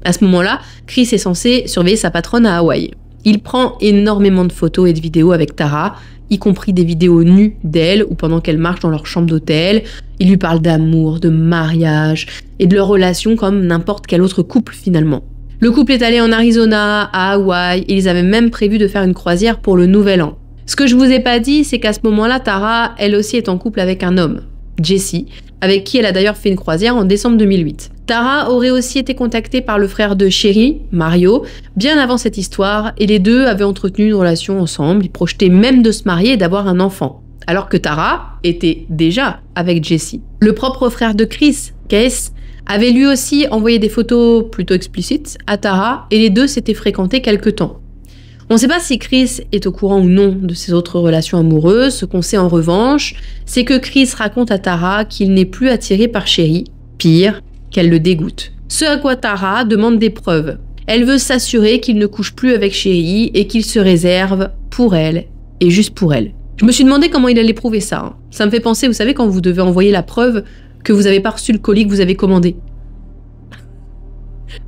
À ce moment-là, Chris est censé surveiller sa patronne à Hawaï. Il prend énormément de photos et de vidéos avec Tara, y compris des vidéos nues d'elle ou pendant qu'elle marche dans leur chambre d'hôtel. Il lui parle d'amour, de mariage et de leur relation comme n'importe quel autre couple finalement. Le couple est allé en Arizona, à Hawaï, et ils avaient même prévu de faire une croisière pour le Nouvel An. Ce que je vous ai pas dit, c'est qu'à ce moment-là, Tara, elle aussi est en couple avec un homme, Jesse, avec qui elle a d'ailleurs fait une croisière en décembre 2008. Tara aurait aussi été contactée par le frère de Sherry, Mario, bien avant cette histoire, et les deux avaient entretenu une relation ensemble, ils projetaient même de se marier et d'avoir un enfant, alors que Tara était déjà avec Jesse. Le propre frère de Chris, Case, avait lui aussi envoyé des photos plutôt explicites à Tara, et les deux s'étaient fréquentés quelque temps. On ne sait pas si Chris est au courant ou non de ses autres relations amoureuses. Ce qu'on sait en revanche, c'est que Chris raconte à Tara qu'il n'est plus attiré par Sherry, pire, qu'elle le dégoûte. Ce à quoi Tara demande des preuves. Elle veut s'assurer qu'il ne couche plus avec Sherry et qu'il se réserve pour elle, et juste pour elle. Je me suis demandé comment il allait prouver ça. Ça me fait penser, vous savez, quand vous devez envoyer la preuve que vous n'avez pas reçu le colis que vous avez commandé.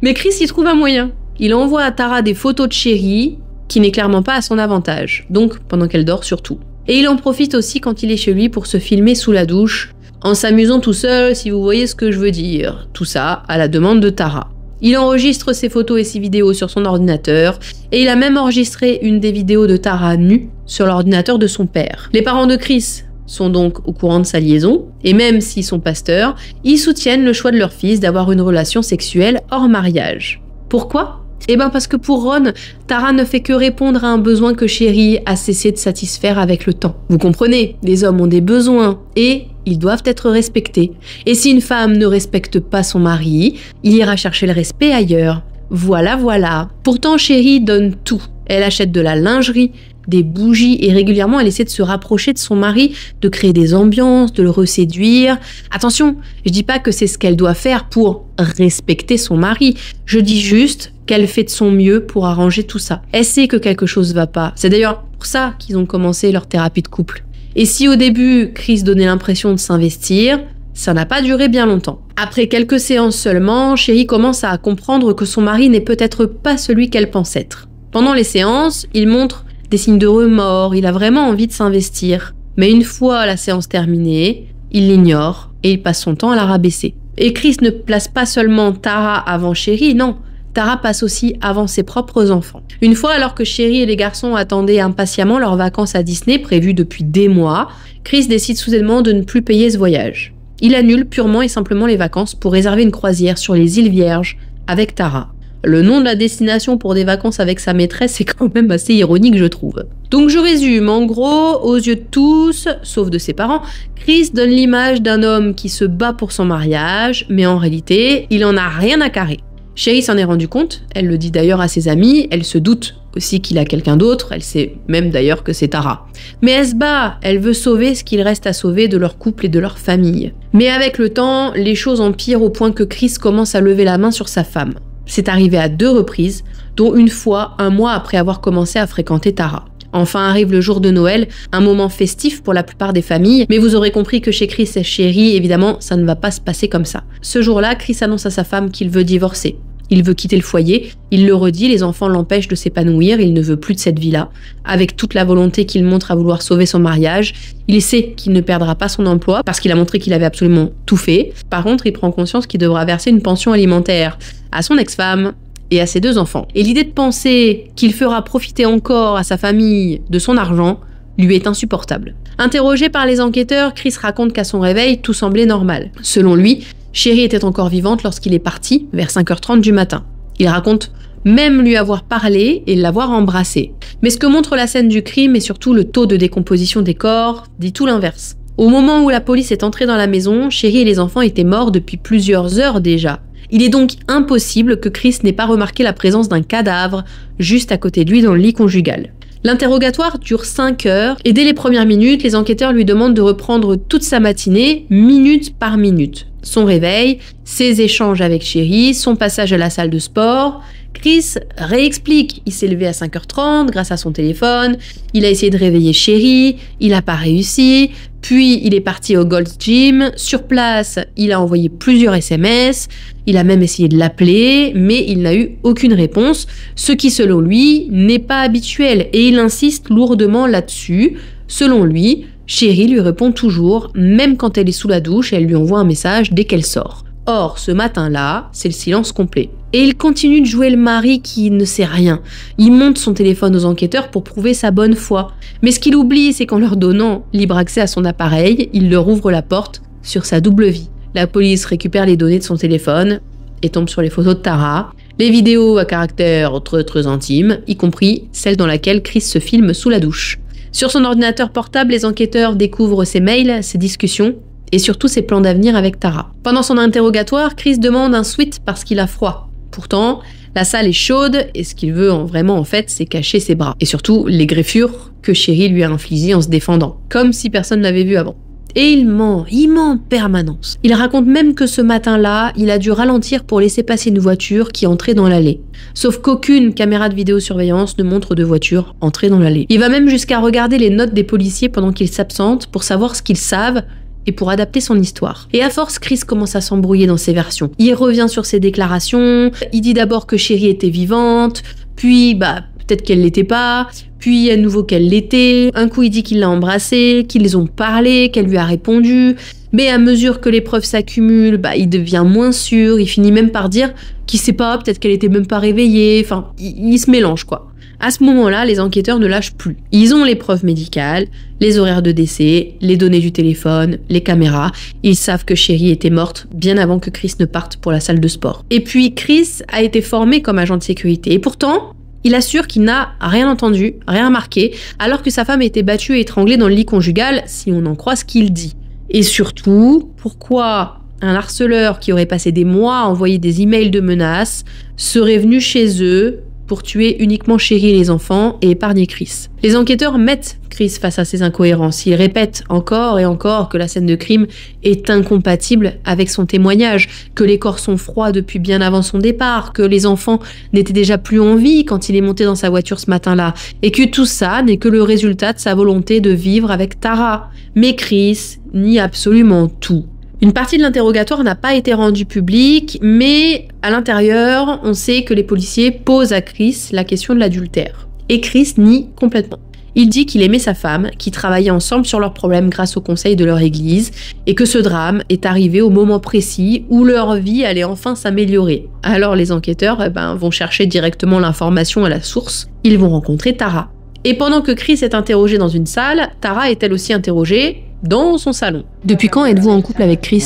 Mais Chris y trouve un moyen. Il envoie à Tara des photos de Sherry, qui n'est clairement pas à son avantage, donc pendant qu'elle dort surtout. Et il en profite aussi quand il est chez lui pour se filmer sous la douche, en s'amusant tout seul, si vous voyez ce que je veux dire. Tout ça à la demande de Tara. Il enregistre ses photos et ses vidéos sur son ordinateur, et il a même enregistré une des vidéos de Tara nue sur l'ordinateur de son père. Les parents de Chris sont donc au courant de sa liaison, et même s'ils sont pasteurs, ils soutiennent le choix de leur fils d'avoir une relation sexuelle hors mariage. Pourquoi ? Parce que pour Ron, Tara ne fait que répondre à un besoin que Sherry a cessé de satisfaire avec le temps. Vous comprenez, les hommes ont des besoins et ils doivent être respectés. Et si une femme ne respecte pas son mari, il ira chercher le respect ailleurs. Voilà. Pourtant, Sherry donne tout. Elle achète de la lingerie, des bougies et régulièrement elle essaie de se rapprocher de son mari, de créer des ambiances, de le reséduire. Attention, je dis pas que c'est ce qu'elle doit faire pour respecter son mari, je dis juste qu'elle fait de son mieux pour arranger tout ça. Elle sait que quelque chose va pas. C'est d'ailleurs pour ça qu'ils ont commencé leur thérapie de couple. Et si au début, Chris donnait l'impression de s'investir, ça n'a pas duré bien longtemps. Après quelques séances seulement, Sherry commence à comprendre que son mari n'est peut-être pas celui qu'elle pense être. Pendant les séances, il montre des signes de remords, il a vraiment envie de s'investir. Mais une fois la séance terminée, il l'ignore et il passe son temps à la rabaisser. Et Chris ne place pas seulement Tara avant Sherry, non. Tara passe aussi avant ses propres enfants. Une fois, alors que Sherry et les garçons attendaient impatiemment leurs vacances à Disney, prévues depuis des mois, Chris décide soudainement de ne plus payer ce voyage. Il annule purement et simplement les vacances pour réserver une croisière sur les îles Vierges avec Tara. Le nom de la destination pour des vacances avec sa maîtresse est quand même assez ironique, je trouve. Donc je résume, en gros, aux yeux de tous, sauf de ses parents, Chris donne l'image d'un homme qui se bat pour son mariage, mais en réalité, il en a rien à carrer. Sherry s'en est rendu compte, elle le dit d'ailleurs à ses amis, elle se doute aussi qu'il a quelqu'un d'autre, elle sait même d'ailleurs que c'est Tara. Mais elle se bat, elle veut sauver ce qu'il reste à sauver de leur couple et de leur famille. Mais avec le temps, les choses empirent au point que Chris commence à lever la main sur sa femme. C'est arrivé à 2 reprises, dont une fois 1 mois après avoir commencé à fréquenter Tara. Enfin arrive le jour de Noël, un moment festif pour la plupart des familles, mais vous aurez compris que chez Chris et Sherry, évidemment, ça ne va pas se passer comme ça. Ce jour-là, Chris annonce à sa femme qu'il veut divorcer. Il veut quitter le foyer, il le redit, les enfants l'empêchent de s'épanouir, il ne veut plus de cette vie-là. Avec toute la volonté qu'il montre à vouloir sauver son mariage, il sait qu'il ne perdra pas son emploi parce qu'il a montré qu'il avait absolument tout fait. Par contre, il prend conscience qu'il devra verser une pension alimentaire à son ex-femme et à ses 2 enfants. Et l'idée de penser qu'il fera profiter encore à sa famille de son argent lui est insupportable. Interrogé par les enquêteurs, Chris raconte qu'à son réveil, tout semblait normal. Selon lui, Sherry était encore vivante lorsqu'il est parti, vers 5h30 du matin. Il raconte même lui avoir parlé et l'avoir embrassé. Mais ce que montre la scène du crime et surtout le taux de décomposition des corps dit tout l'inverse. Au moment où la police est entrée dans la maison, Sherry et les enfants étaient morts depuis plusieurs heures déjà. Il est donc impossible que Chris n'ait pas remarqué la présence d'un cadavre juste à côté de lui dans le lit conjugal. L'interrogatoire dure 5 heures et dès les premières minutes, les enquêteurs lui demandent de reprendre toute sa matinée, minute par minute. Son réveil, ses échanges avec Sherry, son passage à la salle de sport. Chris réexplique, il s'est levé à 5h30 grâce à son téléphone, il a essayé de réveiller Sherry, il n'a pas réussi, puis il est parti au Gold's Gym, sur place il a envoyé plusieurs SMS, il a même essayé de l'appeler, mais il n'a eu aucune réponse, ce qui selon lui n'est pas habituel et il insiste lourdement là-dessus. Selon lui, Sherry lui répond toujours, même quand elle est sous la douche, elle lui envoie un message dès qu'elle sort. Or, ce matin-là, c'est le silence complet. Et il continue de jouer le mari qui ne sait rien. Il monte son téléphone aux enquêteurs pour prouver sa bonne foi. Mais ce qu'il oublie, c'est qu'en leur donnant libre accès à son appareil, il leur ouvre la porte sur sa double vie. La police récupère les données de son téléphone et tombe sur les photos de Tara, les vidéos à caractère très intime, y compris celle dans laquelle Chris se filme sous la douche. Sur son ordinateur portable, les enquêteurs découvrent ses mails, ses discussions, et surtout ses plans d'avenir avec Tara. Pendant son interrogatoire, Chris demande un sweat parce qu'il a froid. Pourtant, la salle est chaude et ce qu'il veut vraiment en fait, c'est cacher ses bras. Et surtout, les greffures que Sherry lui a infligées en se défendant. Comme si personne ne l'avait vu avant. Et il ment en permanence. Il raconte même que ce matin-là, il a dû ralentir pour laisser passer une voiture qui entrait dans l'allée. Sauf qu'aucune caméra de vidéosurveillance ne montre de voiture entrer dans l'allée. Il va même jusqu'à regarder les notes des policiers pendant qu'ils s'absentent pour savoir ce qu'ils savent et pour adapter son histoire. Et à force, Chris commence à s'embrouiller dans ses versions. Il revient sur ses déclarations, il dit d'abord que Sherry était vivante, puis peut-être qu'elle l'était pas, puis à nouveau qu'elle l'était. Un coup il dit qu'il l'a embrassée, qu'ils ont parlé, qu'elle lui a répondu, mais à mesure que les preuves s'accumulent, il devient moins sûr, il finit même par dire qu'il sait pas, peut-être qu'elle était même pas réveillée, enfin, il se mélange quoi. À ce moment-là, les enquêteurs ne lâchent plus. Ils ont les preuves médicales, les horaires de décès, les données du téléphone, les caméras. Ils savent que Sherry était morte bien avant que Chris ne parte pour la salle de sport. Et puis Chris a été formé comme agent de sécurité. Et pourtant, il assure qu'il n'a rien entendu, rien remarqué, alors que sa femme a été battue et étranglée dans le lit conjugal, si on en croit ce qu'il dit. Et surtout, pourquoi un harceleur qui aurait passé des mois à envoyer des emails de menaces serait venu chez eux pour tuer uniquement Sherry et les enfants et épargner Chris. Les enquêteurs mettent Chris face à ces incohérences. Ils répètent encore et encore que la scène de crime est incompatible avec son témoignage, que les corps sont froids depuis bien avant son départ, que les enfants n'étaient déjà plus en vie quand il est monté dans sa voiture ce matin-là, et que tout ça n'est que le résultat de sa volonté de vivre avec Tara. Mais Chris nie absolument tout. Une partie de l'interrogatoire n'a pas été rendue publique, mais à l'intérieur, on sait que les policiers posent à Chris la question de l'adultère. Et Chris nie complètement. Il dit qu'il aimait sa femme, qu'ils travaillaient ensemble sur leurs problèmes grâce au conseil de leur église, et que ce drame est arrivé au moment précis où leur vie allait enfin s'améliorer. Alors les enquêteurs vont chercher directement l'information à la source. Ils vont rencontrer Tara. Et pendant que Chris est interrogé dans une salle, Tara est elle aussi interrogée dans son salon. Depuis quand êtes-vous en couple avec Chris?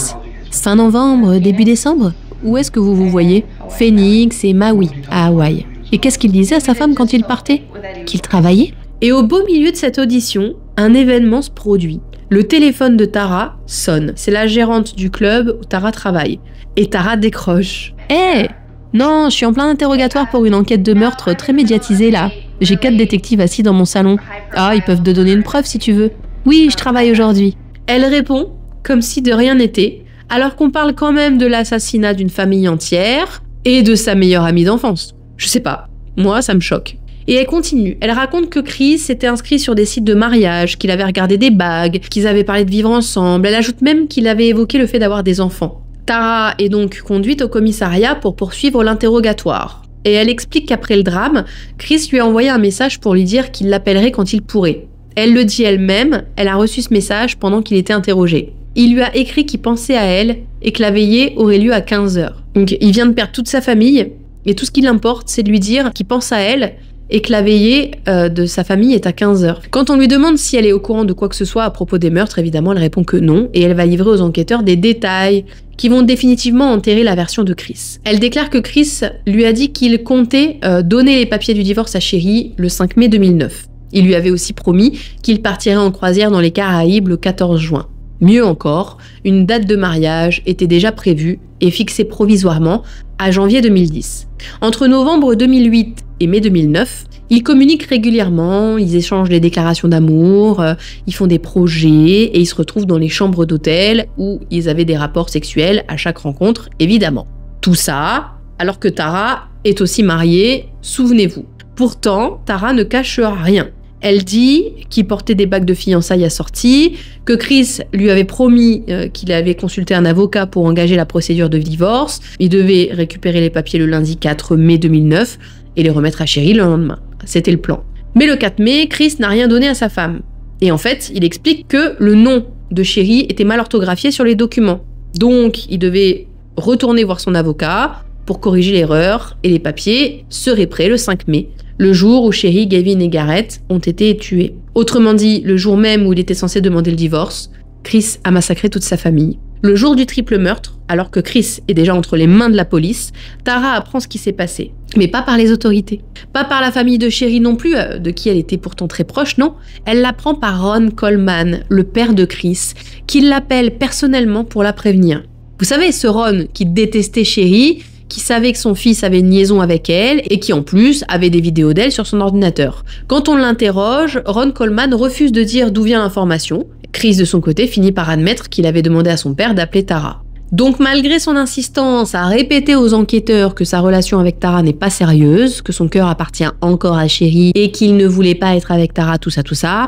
Fin novembre, début décembre? Où est-ce que vous vous voyez? Phoenix et Maui, à Hawaï. Et qu'est-ce qu'il disait à sa femme quand il partait? Qu'il travaillait? Et au beau milieu de cette audition, un événement se produit. Le téléphone de Tara sonne. C'est la gérante du club où Tara travaille. Et Tara décroche. Hé! Non, je suis en plein interrogatoire pour une enquête de meurtre très médiatisée là. J'ai 4 détectives assis dans mon salon. Ah, ils peuvent te donner une preuve si tu veux. Oui, je travaille aujourd'hui. Elle répond comme si de rien n'était, alors qu'on parle quand même de l'assassinat d'une famille entière et de sa meilleure amie d'enfance. Je sais pas, moi ça me choque. Et elle continue, elle raconte que Chris s'était inscrit sur des sites de mariage, qu'il avait regardé des bagues, qu'ils avaient parlé de vivre ensemble. Elle ajoute même qu'il avait évoqué le fait d'avoir des enfants. Tara est donc conduite au commissariat pour poursuivre l'interrogatoire. Et elle explique qu'après le drame, Chris lui a envoyé un message pour lui dire qu'il l'appellerait quand il pourrait. Elle le dit elle-même, elle a reçu ce message pendant qu'il était interrogé. Il lui a écrit qu'il pensait à elle et que la veillée aurait lieu à 15h. Donc il vient de perdre toute sa famille et tout ce qui l'importe, c'est de lui dire qu'il pense à elle et que la veillée de sa famille est à 15h. Quand on lui demande si elle est au courant de quoi que ce soit à propos des meurtres, évidemment elle répond que non et elle va livrer aux enquêteurs des détails qui vont définitivement enterrer la version de Chris. Elle déclare que Chris lui a dit qu'il comptait donner les papiers du divorce à Sherry le 5 mai 2009. Il lui avait aussi promis qu'il partirait en croisière dans les Caraïbes le 14 juin. Mieux encore, une date de mariage était déjà prévue et fixée provisoirement à janvier 2010. Entre novembre 2008 et mai 2009, ils communiquent régulièrement, ils échangent des déclarations d'amour, ils font des projets et ils se retrouvent dans les chambres d'hôtel où ils avaient des rapports sexuels à chaque rencontre, évidemment. Tout ça, alors que Tara est aussi mariée, souvenez-vous. Pourtant, Tara ne cache rien. Elle dit qu'il portait des bagues de fiançailles assorties, que Chris lui avait promis qu'il avait consulté un avocat pour engager la procédure de divorce. Il devait récupérer les papiers le lundi 4 mai 2009 et les remettre à Sherry le lendemain. C'était le plan. Mais le 4 mai, Chris n'a rien donné à sa femme. Et en fait, il explique que le nom de Sherry était mal orthographié sur les documents. Donc, il devait retourner voir son avocat pour corriger l'erreur et les papiers seraient prêts le 5 mai. Le jour où Sherry, Gavin et Garrett ont été tués. Autrement dit, le jour même où il était censé demander le divorce, Chris a massacré toute sa famille. Le jour du triple meurtre, alors que Chris est déjà entre les mains de la police, Tara apprend ce qui s'est passé. Mais pas par les autorités. Pas par la famille de Sherry non plus, de qui elle était pourtant très proche, non. Elle l'apprend par Ron Coleman, le père de Chris, qui l'appelle personnellement pour la prévenir. Vous savez, ce Ron qui détestait Sherry, qui savait que son fils avait une liaison avec elle et qui en plus avait des vidéos d'elle sur son ordinateur. Quand on l'interroge, Ron Coleman refuse de dire d'où vient l'information. Chris de son côté finit par admettre qu'il avait demandé à son père d'appeler Tara. Donc malgré son insistance à répéter aux enquêteurs que sa relation avec Tara n'est pas sérieuse, que son cœur appartient encore à Sherry et qu'il ne voulait pas être avec Tara, tout ça,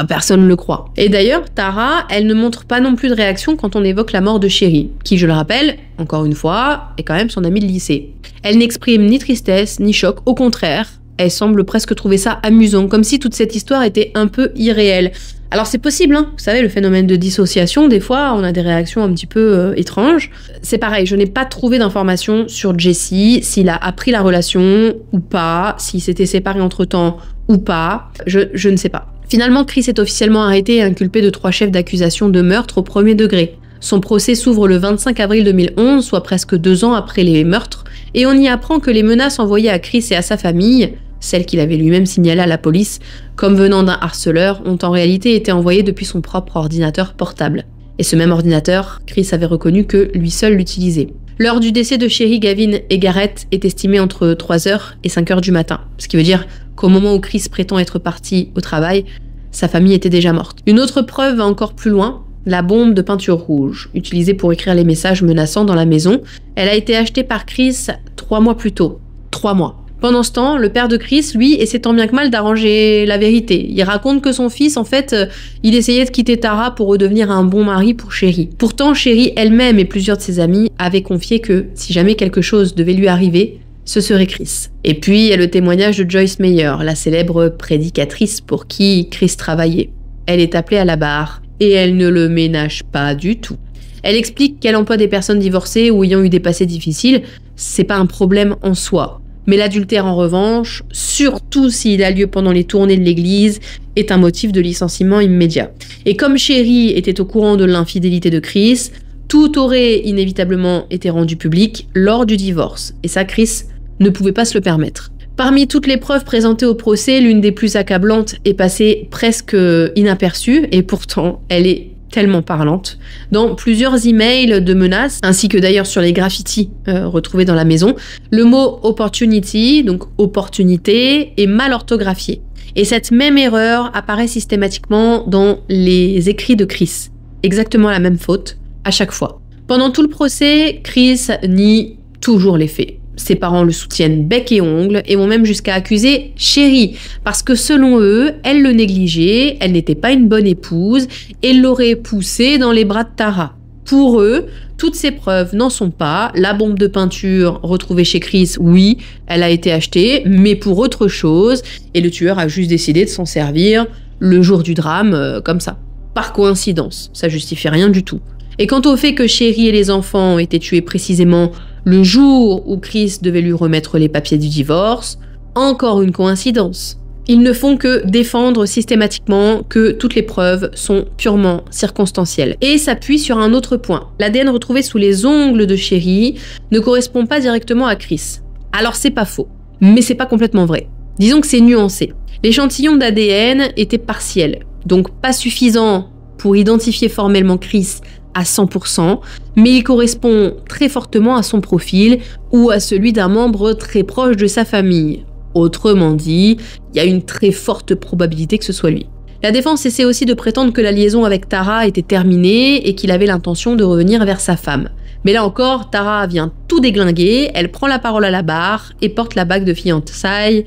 personne ne le croit. Et d'ailleurs, Tara, elle ne montre pas non plus de réaction quand on évoque la mort de Sherry, qui, je le rappelle, encore une fois, est quand même son amie de lycée. Elle n'exprime ni tristesse, ni choc, au contraire, Elle semble presque trouver ça amusant, comme si toute cette histoire était un peu irréelle. Alors c'est possible, hein. Vous savez, le phénomène de dissociation, des fois, on a des réactions un petit peu étranges. C'est pareil, je n'ai pas trouvé d'informations sur Jesse, s'il a appris la relation ou pas, s'il s'était séparé entre-temps ou pas, je ne sais pas. Finalement, Chris est officiellement arrêté et inculpé de 3 chefs d'accusation de meurtre au premier degré. Son procès s'ouvre le 25 avril 2011, soit presque 2 ans après les meurtres, et on y apprend que les menaces envoyées à Chris et à sa famille, celles qu'il avait lui-même signalées à la police, comme venant d'un harceleur, ont en réalité été envoyées depuis son propre ordinateur portable. Et ce même ordinateur, Chris avait reconnu que lui seul l'utilisait. L'heure du décès de Sherry, Gavin et Garrett est estimée entre 3h et 5h du matin, ce qui veut dire qu'au moment où Chris prétend être parti au travail, sa famille était déjà morte. Une autre preuve va encore plus loin, la bombe de peinture rouge, utilisée pour écrire les messages menaçants dans la maison. Elle a été achetée par Chris 3 mois plus tôt. 3 mois. Pendant ce temps, le père de Chris, lui, essaie tant bien que mal d'arranger la vérité. Il raconte que son fils, en fait, il essayait de quitter Tara pour redevenir un bon mari pour Sherry. Pourtant, Sherry elle-même et plusieurs de ses amis avaient confié que si jamais quelque chose devait lui arriver, ce serait Chris. Et puis, il y a le témoignage de Joyce Meyer, la célèbre prédicatrice pour qui Chris travaillait. Elle est appelée à la barre et elle ne le ménage pas du tout. Elle explique qu'elle emploie des personnes divorcées ou ayant eu des passés difficiles, c'est pas un problème en soi. Mais l'adultère en revanche, surtout s'il a lieu pendant les tournées de l'église, est un motif de licenciement immédiat. Et comme Sherry était au courant de l'infidélité de Chris, tout aurait inévitablement été rendu public lors du divorce. Et ça, Chris ne pouvait pas se le permettre. Parmi toutes les preuves présentées au procès, l'une des plus accablantes est passée presque inaperçue, et pourtant, elle est tellement parlante. Dans plusieurs emails de menaces, ainsi que d'ailleurs sur les graffitis retrouvés dans la maison, le mot opportunity, donc opportunité, est mal orthographié. Et cette même erreur apparaît systématiquement dans les écrits de Chris. Exactement la même faute, à chaque fois. Pendant tout le procès, Chris nie toujours les faits. Ses parents le soutiennent bec et ongles et vont même jusqu'à accuser Sherry parce que selon eux, elle le négligeait, elle n'était pas une bonne épouse et l'aurait poussé dans les bras de Tara. Pour eux, toutes ces preuves n'en sont pas. La bombe de peinture retrouvée chez Chris, oui, elle a été achetée, mais pour autre chose et le tueur a juste décidé de s'en servir le jour du drame, comme ça. Par coïncidence, ça justifie rien du tout. Et quant au fait que Sherry et les enfants ont été tués précisément le jour où Chris devait lui remettre les papiers du divorce, encore une coïncidence. Ils ne font que défendre systématiquement que toutes les preuves sont purement circonstancielles. Et s'appuient sur un autre point. L'ADN retrouvé sous les ongles de Sherry ne correspond pas directement à Chris. Alors c'est pas faux, mais c'est pas complètement vrai. Disons que c'est nuancé. L'échantillon d'ADN était partiel, donc pas suffisant pour identifier formellement Chris à 100%, mais il correspond très fortement à son profil ou à celui d'un membre très proche de sa famille. Autrement dit, il y a une très forte probabilité que ce soit lui. La défense essaie aussi de prétendre que la liaison avec Tara était terminée et qu'il avait l'intention de revenir vers sa femme. Mais là encore, Tara vient tout déglinguer, elle prend la parole à la barre et porte la bague de fiançailles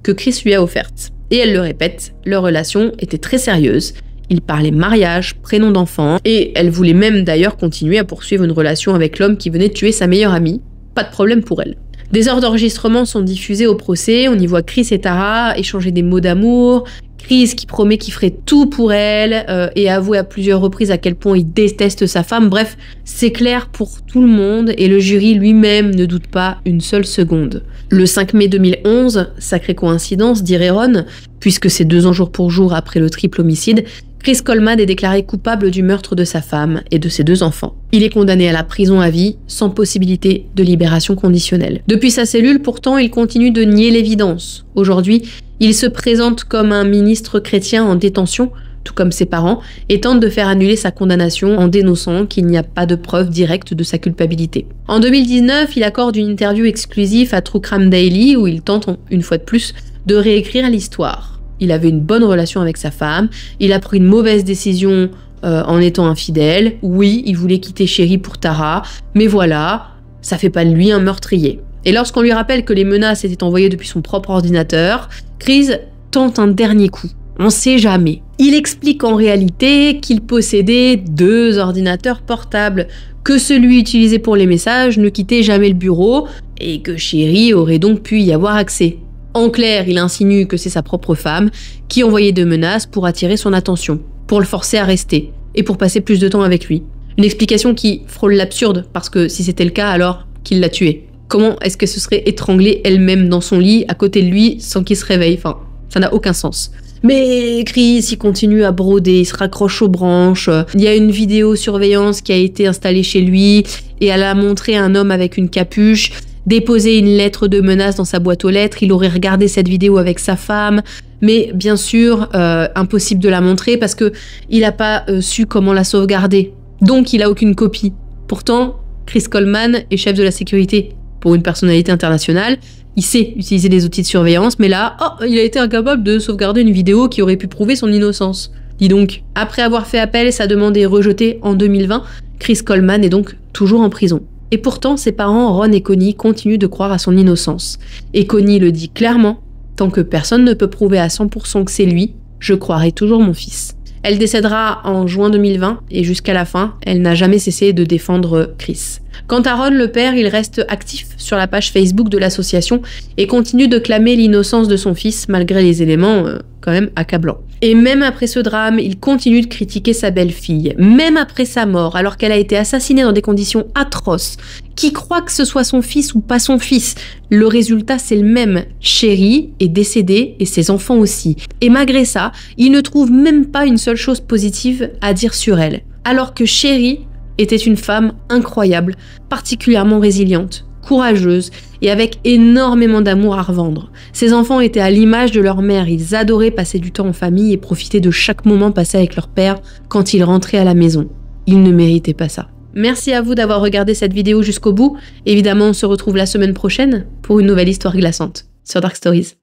que Chris lui a offerte. Et elle le répète, leur relation était très sérieuse. Ils parlaient mariage, prénom d'enfant, et elle voulait même d'ailleurs continuer à poursuivre une relation avec l'homme qui venait de tuer sa meilleure amie. Pas de problème pour elle. Des heures d'enregistrement sont diffusées au procès, on y voit Chris et Tara échanger des mots d'amour, Chris qui promet qu'il ferait tout pour elle, et avouer à plusieurs reprises à quel point il déteste sa femme. Bref, c'est clair pour tout le monde, et le jury lui-même ne doute pas une seule seconde. Le 5 mai 2011, sacrée coïncidence, dirait Ron, puisque c'est 2 ans jour pour jour après le triple homicide, Chris Coleman est déclaré coupable du meurtre de sa femme et de ses 2 enfants. Il est condamné à la prison à vie, sans possibilité de libération conditionnelle. Depuis sa cellule, pourtant, il continue de nier l'évidence. Aujourd'hui, il se présente comme un ministre chrétien en détention, tout comme ses parents, et tente de faire annuler sa condamnation en dénonçant qu'il n'y a pas de preuve directe de sa culpabilité. En 2019, il accorde une interview exclusive à True Crime Daily où il tente, une fois de plus, de réécrire l'histoire. Il avait une bonne relation avec sa femme, il a pris une mauvaise décision en étant infidèle. Oui, il voulait quitter Sherry pour Tara, mais voilà, ça fait pas de lui un meurtrier. Et lorsqu'on lui rappelle que les menaces étaient envoyées depuis son propre ordinateur, Chris tente un dernier coup. On sait jamais. Il explique en réalité qu'il possédait 2 ordinateurs portables, que celui utilisé pour les messages ne quittait jamais le bureau et que Sherry aurait donc pu y avoir accès. En clair, il insinue que c'est sa propre femme qui envoyait des menaces pour attirer son attention, pour le forcer à rester et pour passer plus de temps avec lui. Une explication qui frôle l'absurde parce que si c'était le cas, alors qu'il l'a tuée. Comment est-ce que ce serait étranglée elle-même dans son lit à côté de lui sans qu'il se réveille? Enfin, ça n'a aucun sens. Mais Chris, il continue à broder, il se raccroche aux branches. Il y a une vidéosurveillance qui a été installée chez lui et elle a montré un homme avec une capuche déposer une lettre de menace dans sa boîte aux lettres. Il aurait regardé cette vidéo avec sa femme, mais bien sûr, impossible de la montrer parce que il n'a pas su comment la sauvegarder. Donc, il a aucune copie. Pourtant, Chris Coleman est chef de la sécurité pour une personnalité internationale. Il sait utiliser les outils de surveillance, mais là, il a été incapable de sauvegarder une vidéo qui aurait pu prouver son innocence. Dis donc, après avoir fait appel, sa demande est rejetée en 2020. Chris Coleman est donc toujours en prison. Et pourtant, ses parents, Ron et Connie, continuent de croire à son innocence. Et Connie le dit clairement, tant que personne ne peut prouver à 100% que c'est lui, je croirai toujours mon fils. Elle décédera en juin 2020 et jusqu'à la fin, elle n'a jamais cessé de défendre Chris. Quant à Ron, le père, il reste actif sur la page Facebook de l'association et continue de clamer l'innocence de son fils malgré les éléments quand même accablants. Et même après ce drame, il continue de critiquer sa belle-fille, même après sa mort, alors qu'elle a été assassinée dans des conditions atroces. Qui croit que ce soit son fils ou pas son fils? Le résultat, c'est le même. Sherry est décédée et ses enfants aussi. Et malgré ça, il ne trouve même pas une seule chose positive à dire sur elle. Alors que Sherry était une femme incroyable, particulièrement résiliente, courageuse et avec énormément d'amour à revendre. Ses enfants étaient à l'image de leur mère, ils adoraient passer du temps en famille et profiter de chaque moment passé avec leur père quand ils rentraient à la maison. Ils ne méritaient pas ça. Merci à vous d'avoir regardé cette vidéo jusqu'au bout. Évidemment, on se retrouve la semaine prochaine pour une nouvelle histoire glaçante sur Dark Stories.